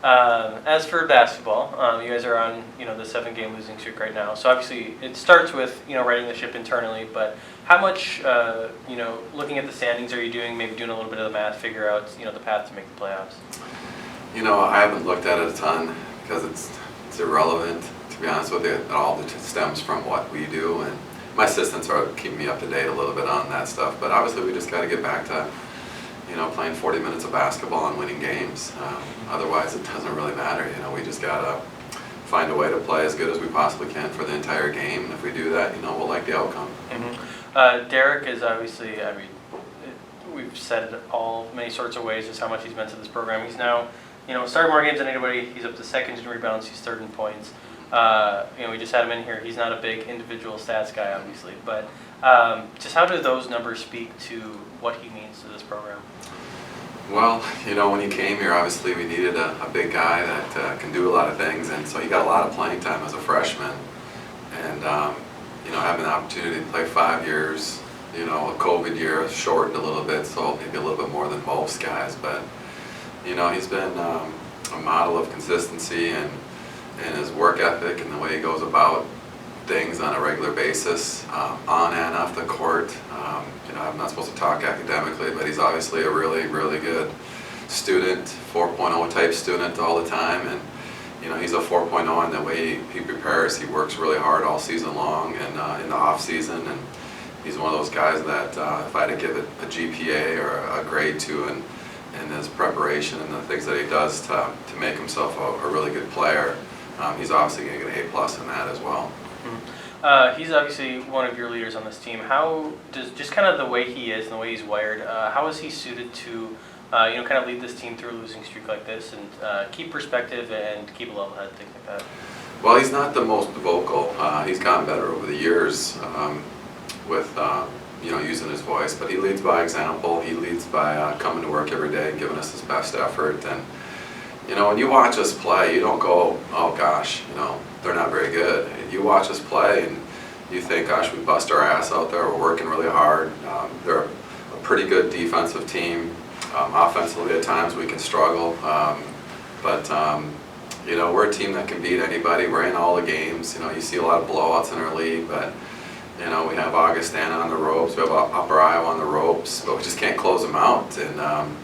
As for basketball, you guys are on the 7-game losing streak right now. So obviously it starts with righting the ship internally. But how much looking at the standings are you doing? Maybe doing a little bit of the math, figure out the path to make the playoffs. I haven't looked at it a ton because it's irrelevant, to be honest with you. It all stems from what we do, and my assistants are keeping me up to date a little bit on that stuff. But obviously we just got to get back to playing 40 minutes of basketball and winning games. Otherwise, it doesn't really matter. We just got to find a way to play as good as we possibly can for the entire game. And if we do that, we'll like the outcome. Mm-hmm. Derek is obviously, we've said it all many sorts of ways just how much he's meant to this program. He's now, started more games than anybody. He's up to second in rebounds. He's third in points. We just had him in here. He's not a big individual stats guy, obviously, but just how do those numbers speak to what he means to this program? Well, when he came here, obviously we needed a big guy that can do a lot of things, and so he got a lot of playing time as a freshman. And having the opportunity to play 5 years, a COVID year shortened a little bit, so maybe a little bit more than most guys. But he's been a model of consistency and his work ethic and the way he goes about things on a regular basis, on and off the court. I'm not supposed to talk academically, but he's obviously a really, really good student, 4.0 type student all the time, and he's a 4.0 in the way he prepares. He works really hard all season long and in the off season, and he's one of those guys that if I had to give it a GPA or a grade to in his preparation and the things that he does to make himself a really good player, he's obviously going to get an A+ in that as well. He's obviously one of your leaders on this team. How does just kind of the way he is and the way he's wired, how is he suited to kind of lead this team through a losing streak like this and keep perspective and keep a level head, things like that? Well, he's not the most vocal. He's gotten better over the years with using his voice, but he leads by example. He leads by coming to work every day and giving us his best effort. And when you watch us play, you don't go, oh gosh, they're not very good. You watch us play and you think, gosh, we bust our ass out there. We're working really hard. They're a pretty good defensive team. Offensively, at times we can struggle, but we're a team that can beat anybody. We're in all the games. You see a lot of blowouts in our league, but we have Augustana on the ropes. We have Upper Iowa on the ropes, but we just can't close them out. And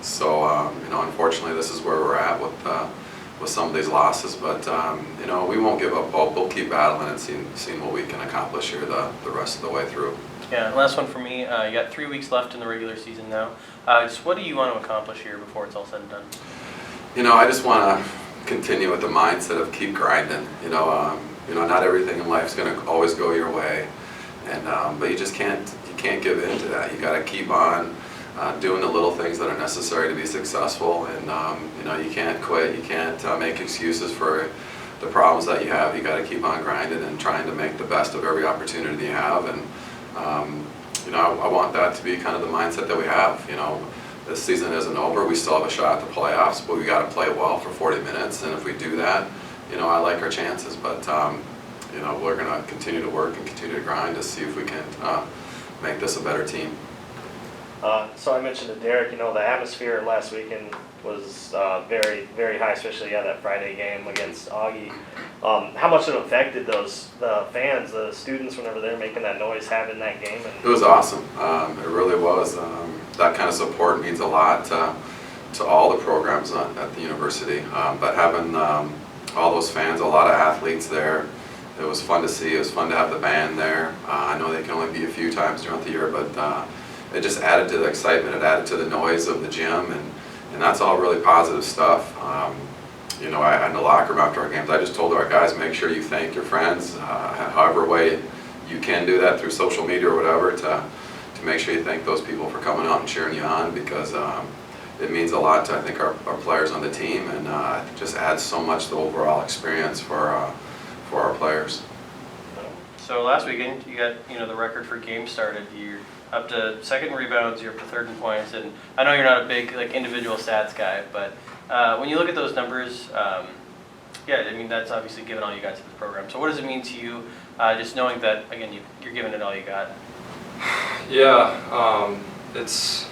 so unfortunately, this is where we're at with some of these losses. But we won't give up hope. We'll keep battling and seeing what we can accomplish here the rest of the way through. Yeah, and last one for me. You got 3 weeks left in the regular season now. Just what do you want to accomplish here before it's all said and done? I just want to continue with the mindset of keep grinding. Not everything in life is going to always go your way, and but you can't give in to that. You got to keep on doing the little things that are necessary to be successful, and you can't quit. You can't make excuses for the problems that you have. You got to keep on grinding and trying to make the best of every opportunity you have. And I want that to be kind of the mindset that we have. This season isn't over. We still have a shot at the playoffs, but we got to play well for 40 minutes. And if we do that, I like our chances. But we're going to continue to work and continue to grind to see if we can make this a better team. So I mentioned to Derek, the atmosphere last weekend was very, very high, especially that Friday game against Augie. How much it affected the fans, the students, whenever they're making that noise, having that game? It was awesome. It really was. That kind of support means a lot to all the programs at the university. But having all those fans, a lot of athletes there, it was fun to see. It was fun to have the band there. I know they can only be a few times throughout the year, but it just added to the excitement. It added to the noise of the gym, and that's all really positive stuff. I in the locker room after our games, I just told our guys, make sure you thank your friends, however way you can do that through social media or whatever, to make sure you thank those people for coming out and cheering you on, because it means a lot to, I think, our players on the team, and it just adds so much to the overall experience for our players. So last weekend, you got the record for games started. You're up to second in rebounds, you're up to third in points, and I know you're not a big individual stats guy, but when you look at those numbers, that's obviously given all you got to this program. So what does it mean to you, just knowing that again you're giving it all you got? Yeah, it's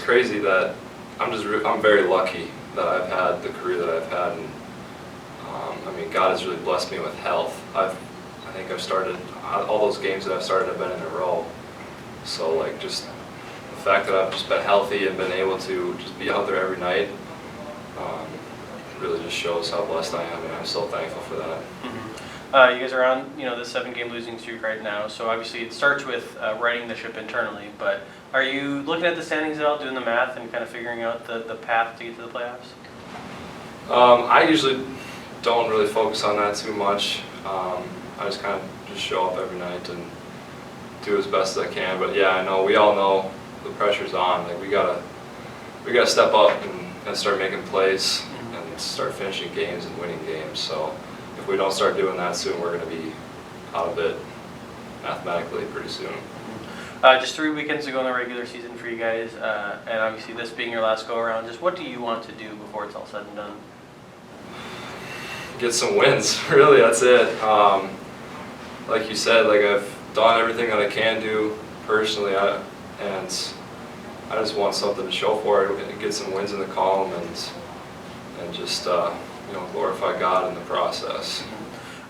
crazy that I'm very lucky that I've had the career that I've had, and I mean, God has really blessed me with health. I think I've started all those games that I've started have been in a row. So like just the fact that I've just been healthy and been able to just be out there every night really just shows how blessed I am, and I'm so thankful for that. You guys are on, this 7-game losing streak right now. So obviously it starts with righting the ship internally. But are you looking at the standings at all, doing the math, and kind of figuring out the path to get to the playoffs? I usually don't really focus on that too much. I just kind of just show up every night and do as best as I can. But yeah, I know we all know the pressure's on. Like we gotta step up and start making plays and start finishing games and winning games. So if we don't start doing that soon, we're going to be out of it mathematically pretty soon. Just 3 weekends to go in the regular season for you guys, and obviously this being your last go-around, just what do you want to do before it's all said and done? Get some wins, really, that's it. Like you said, like I've done everything that I can do personally, and I just want something to show for it, get some wins in the column, and just glorify God in the process.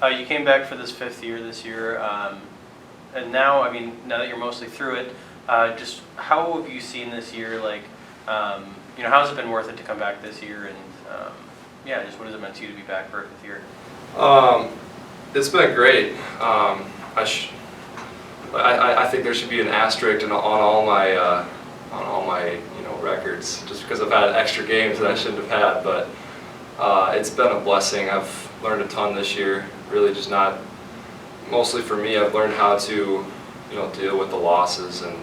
You came back for this 5th year this year, and now, now that you're mostly through it, just how have you seen this year? Like, how has it been worth it to come back this year? And just what has it meant to you to be back for a 5th year? It's been great. I think there should be an asterisk on all my records, just because I've had extra games that I shouldn't have had. But it's been a blessing. I've learned a ton this year. Really, just not mostly for me. I've learned how to deal with the losses, and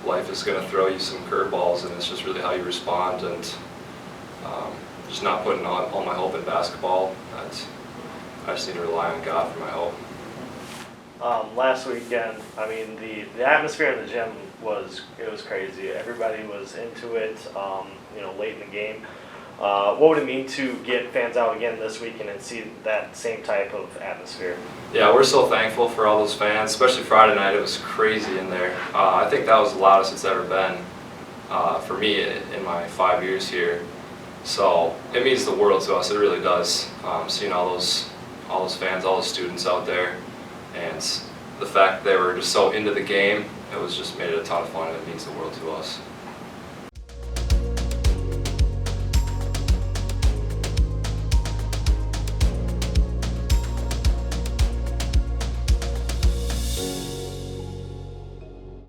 life is going to throw you some curveballs, and it's just really how you respond, and just not putting all my hope in basketball. I just need to rely on God for my hope. Last weekend, the atmosphere in the gym was crazy. Everybody was into it, late in the game. What would it mean to get fans out again this weekend and see that same type of atmosphere? Yeah, we're so thankful for all those fans, especially Friday night. It was crazy in there. I think that was the loudest it's ever been for me in my 5 years here. So it means the world to us. It really does. Seeing all those fans, all the students out there, and the fact that they were just so into the game, it was just made it a ton of fun, and it means the world to us.